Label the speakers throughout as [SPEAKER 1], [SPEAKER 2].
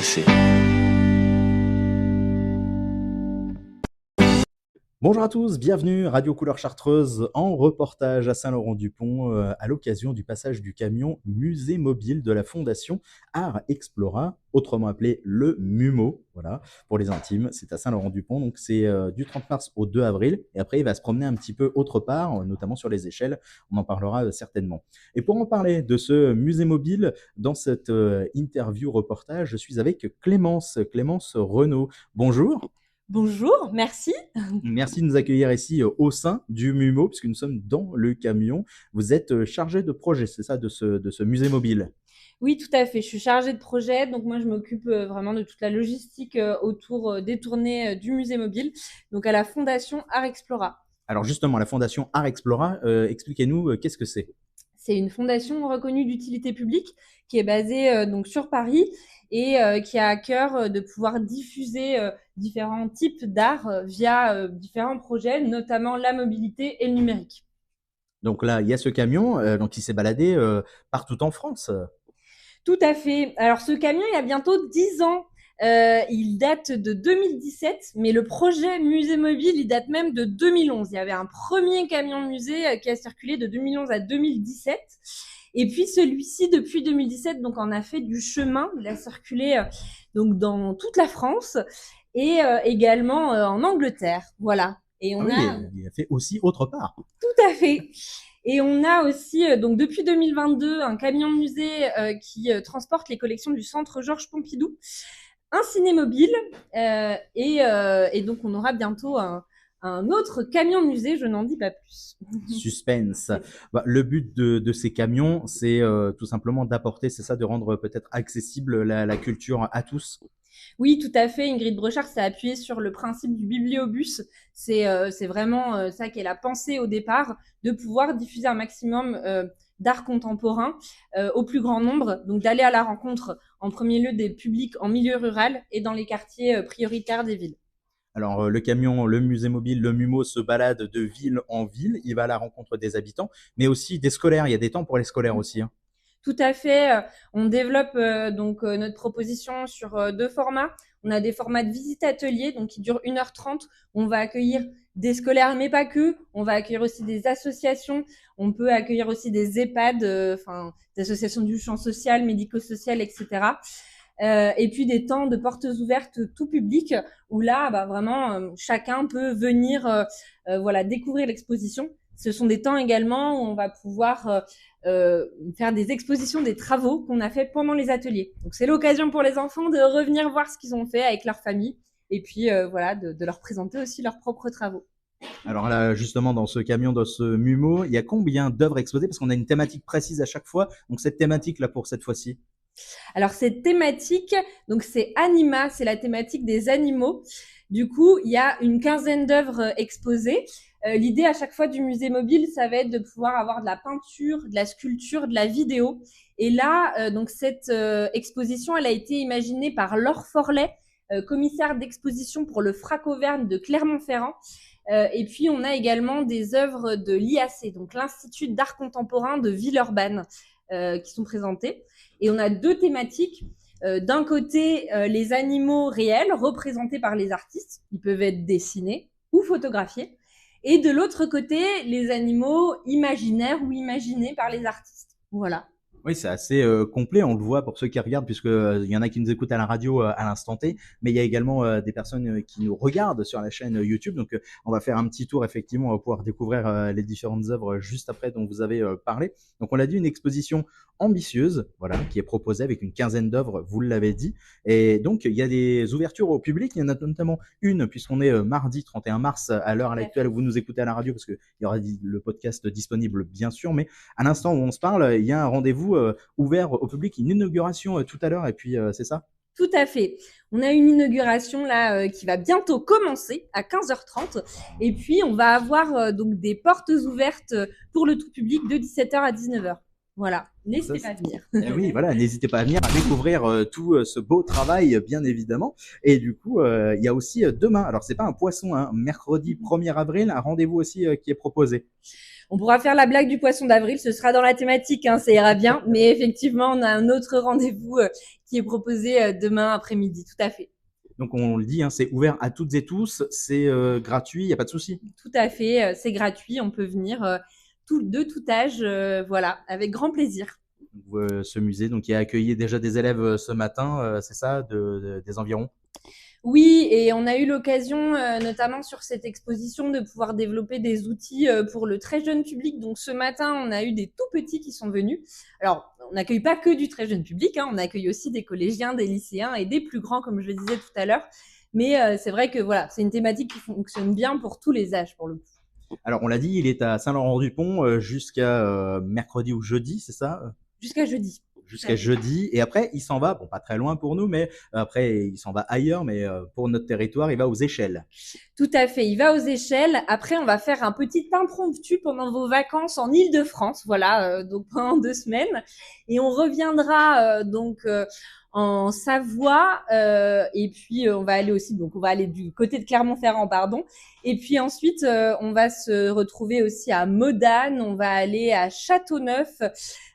[SPEAKER 1] RMC.
[SPEAKER 2] Bonjour à tous, bienvenue Radio Couleur Chartreuse en reportage à Saint-Laurent-du-Pont à l'occasion du passage du camion musée mobile de la Fondation Art Explora, autrement appelé le MUMO, voilà, pour les intimes. C'est à Saint-Laurent-du-Pont, donc c'est du 30 mars au 2 avril. Et après, il va se promener un petit peu autre part, notamment sur les échelles. On en parlera certainement. Et pour en parler de ce musée mobile, dans cette interview reportage, je suis avec Clémence Renaud. Bonjour.
[SPEAKER 3] Bonjour, merci.
[SPEAKER 2] Merci de nous accueillir ici au sein du MUMO, puisque nous sommes dans le camion. Vous êtes chargé de projet, c'est ça, de ce musée mobile?
[SPEAKER 3] Oui, tout à fait. Je suis chargée de projet, donc moi je m'occupe vraiment de toute la logistique autour des tournées du musée mobile, donc à la Fondation Art Explora.
[SPEAKER 2] Alors justement, la Fondation Art Explora, expliquez-nous qu'est-ce que c'est?
[SPEAKER 3] C'est une fondation reconnue d'utilité publique qui est basée donc sur Paris et qui a à cœur de pouvoir diffuser différents types d'art via différents projets, notamment la mobilité et le numérique.
[SPEAKER 2] Donc là, il y a ce camion donc il s'est baladé partout en France.
[SPEAKER 3] Tout à fait. Alors ce camion, il y a bientôt 10 ans. Il date de 2017, mais le projet musée mobile, il date même de 2011. Il y avait un premier camion musée qui a circulé de 2011 à 2017. Et puis celui-ci, depuis 2017, donc on a fait du chemin. Il a circulé donc dans toute la France et également en Angleterre. Voilà. Et on
[SPEAKER 2] il a fait aussi autre part.
[SPEAKER 3] Tout à fait. Et on a aussi, donc depuis 2022, un camion musée qui transporte les collections du Centre Georges Pompidou, un ciné-mobile, et donc on aura bientôt un autre camion musée, je n'en dis pas plus.
[SPEAKER 2] Suspense. Le but de ces camions, c'est tout simplement d'apporter, c'est ça, de rendre peut-être accessible la culture à tous.
[SPEAKER 3] Oui, tout à fait. Ingrid Brochard s'est appuyée sur le principe du bibliobus. C'est vraiment ça qui est la pensée au départ, de pouvoir diffuser un maximum d'art contemporain au plus grand nombre, donc d'aller à la rencontre en premier lieu des publics en milieu rural et dans les quartiers prioritaires des villes.
[SPEAKER 2] Alors le camion, le musée mobile, le MUMO se balade de ville en ville, il va à la rencontre des habitants, mais aussi des scolaires. Il y a des temps pour les scolaires aussi, hein.
[SPEAKER 3] Tout à fait. On développe donc notre proposition sur deux formats. On a des formats de visite atelier, donc qui durent 1h30. On va accueillir des scolaires, mais pas que. On va accueillir aussi des associations. On peut accueillir aussi des EHPAD, des associations du champ social, médico-social, etc. Et puis des temps de portes ouvertes tout public, où là, vraiment, chacun peut venir découvrir l'exposition. Ce sont des temps également où on va pouvoir faire des expositions des travaux qu'on a fait pendant les ateliers. Donc c'est l'occasion pour les enfants de revenir voir ce qu'ils ont fait avec leur famille et puis de leur présenter aussi leurs propres travaux.
[SPEAKER 2] Alors là, justement, dans ce camion, dans ce MUMO, il y a combien d'œuvres exposées? Parce qu'on a une thématique précise à chaque fois. Donc cette thématique là pour cette fois-ci.
[SPEAKER 3] Alors cette thématique, donc c'est Anima, c'est la thématique des animaux. Du coup, il y a une quinzaine d'œuvres exposées. L'idée à chaque fois du musée mobile, ça va être de pouvoir avoir de la peinture, de la sculpture, de la vidéo. Et là, donc cette exposition, elle a été imaginée par Laure Forlet, commissaire d'exposition pour le Frac Auvergne de Clermont-Ferrand. Et puis, on a également des œuvres de l'IAC, donc l'Institut d'art contemporain de Villeurbanne, qui sont présentées. Et on a deux thématiques. D'un côté, les animaux réels représentés par les artistes. Ils peuvent être dessinés ou photographiés. Et de l'autre côté, les animaux imaginaires ou imaginés par les artistes. Voilà.
[SPEAKER 2] Oui, c'est assez complet, on le voit pour ceux qui regardent, puisque il y en a qui nous écoutent à la radio à l'instant T, mais il y a également des personnes qui nous regardent sur la chaîne YouTube. Donc on va faire un petit tour, effectivement, on va pouvoir découvrir les différentes œuvres juste après dont vous avez parlé. Donc on l'a dit, une exposition ambitieuse, voilà, qui est proposée avec une quinzaine d'œuvres, vous l'avez dit. Et donc il y a des ouvertures au public, il y en a notamment une, puisqu'on est mardi 31 mars à l'heure à laquelle vous nous écoutez à la radio, parce qu'il y aura le podcast disponible bien sûr, mais à l'instant où on se parle, il y a un rendez-vous ouvert au public, une inauguration tout à l'heure, et puis c'est ça?
[SPEAKER 3] Tout à fait. On a une inauguration là qui va bientôt commencer à 15h30, et puis on va avoir donc des portes ouvertes pour le tout public de 17h à 19h. Voilà, n'hésitez pas à venir.
[SPEAKER 2] Oui, voilà, n'hésitez pas à venir, à découvrir tout ce beau travail, bien évidemment. Et du coup, il y a aussi demain, alors c'est pas un poisson, hein, mercredi 1er avril, un rendez-vous aussi qui est proposé.
[SPEAKER 3] On pourra faire la blague du poisson d'avril, ce sera dans la thématique, hein, ça ira bien. Mais effectivement, on a un autre rendez-vous qui est proposé demain après-midi, tout à fait.
[SPEAKER 2] Donc on le dit, hein, c'est ouvert à toutes et tous, c'est gratuit, il n'y a pas de souci.
[SPEAKER 3] Tout à fait, c'est gratuit, on peut venir de tout âge, voilà, avec grand plaisir.
[SPEAKER 2] Ce musée, donc, qui a accueilli déjà des élèves ce matin, c'est ça, des environs?
[SPEAKER 3] Oui, et on a eu l'occasion, notamment sur cette exposition, de pouvoir développer des outils pour le très jeune public. Donc ce matin, on a eu des tout petits qui sont venus. Alors, on n'accueille pas que du très jeune public, hein, on accueille aussi des collégiens, des lycéens et des plus grands, comme je le disais tout à l'heure. Mais c'est vrai que voilà, c'est une thématique qui fonctionne bien pour tous les âges, pour le coup.
[SPEAKER 2] Alors, on l'a dit, il est à Saint-Laurent-du-Pont jusqu'à mercredi ou jeudi, c'est ça?
[SPEAKER 3] Jusqu'à jeudi.
[SPEAKER 2] Jusqu'à jeudi. Et après, il s'en va, bon, pas très loin pour nous, mais après, il s'en va ailleurs, mais pour notre territoire, il va aux Échelles.
[SPEAKER 3] Tout à fait, il va aux Échelles. Après, on va faire un petit impromptu pendant vos vacances en Île-de-France, voilà, donc pendant 2 semaines. Et on reviendra en Savoie, et puis on va aller aussi, donc on va aller du côté de Clermont-Ferrand, pardon. Et puis ensuite, on va se retrouver aussi à Modane, on va aller à Châteauneuf.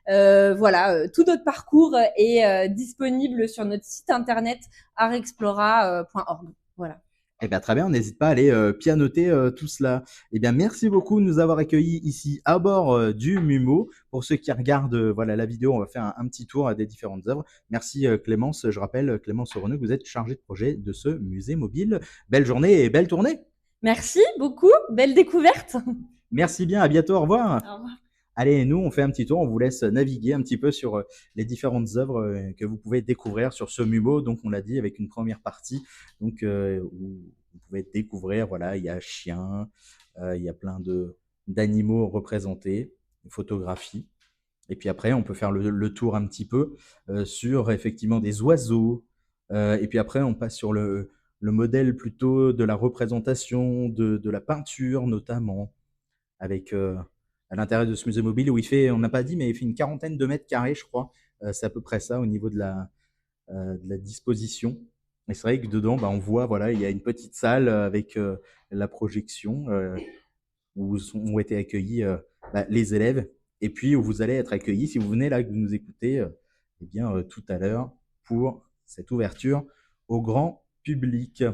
[SPEAKER 3] Voilà, tout notre parcours est disponible sur notre site internet artexplora.org. Voilà.
[SPEAKER 2] Eh bien, très bien, n'hésite pas à aller pianoter tout cela. Eh bien, merci beaucoup de nous avoir accueillis ici à bord du MUMO. Pour ceux qui regardent voilà, la vidéo, on va faire un petit tour des différentes œuvres. Merci Clémence. Je rappelle, Clémence Renaud, que vous êtes chargée de projet de ce musée mobile. Belle journée et belle tournée.
[SPEAKER 3] Merci beaucoup. Belle découverte.
[SPEAKER 2] Merci bien. À bientôt. Au revoir.
[SPEAKER 3] Au revoir.
[SPEAKER 2] Allez, nous, on fait un petit tour, on vous laisse naviguer un petit peu sur les différentes œuvres que vous pouvez découvrir sur ce MUMO. Donc, on l'a dit, avec une première partie donc, où vous pouvez découvrir, voilà, il y a chiens, il y a plein d'animaux représentés, photographies. Et puis après, on peut faire le tour un petit peu sur, effectivement, des oiseaux. Et puis après, on passe sur le modèle plutôt de la représentation, de la peinture notamment, avec... à l'intérieur de ce musée mobile où il fait, on n'a pas dit, mais il fait une 40aine de mètres carrés, je crois. C'est à peu près ça au niveau de la disposition. Et c'est vrai que dedans, bah, on voit, voilà, il y a une petite salle avec la projection où ont été accueillis les élèves. Et puis où vous allez être accueillis, si vous venez là, que vous nous écoutez, eh bien, tout à l'heure, pour cette ouverture au grand public.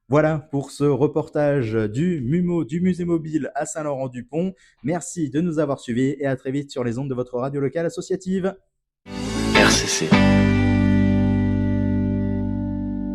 [SPEAKER 2] Voilà pour ce reportage du MUMO, du musée mobile à Saint-Laurent-du-Pont. Merci de nous avoir suivis et à très vite sur les ondes de votre radio locale associative.
[SPEAKER 1] RCC.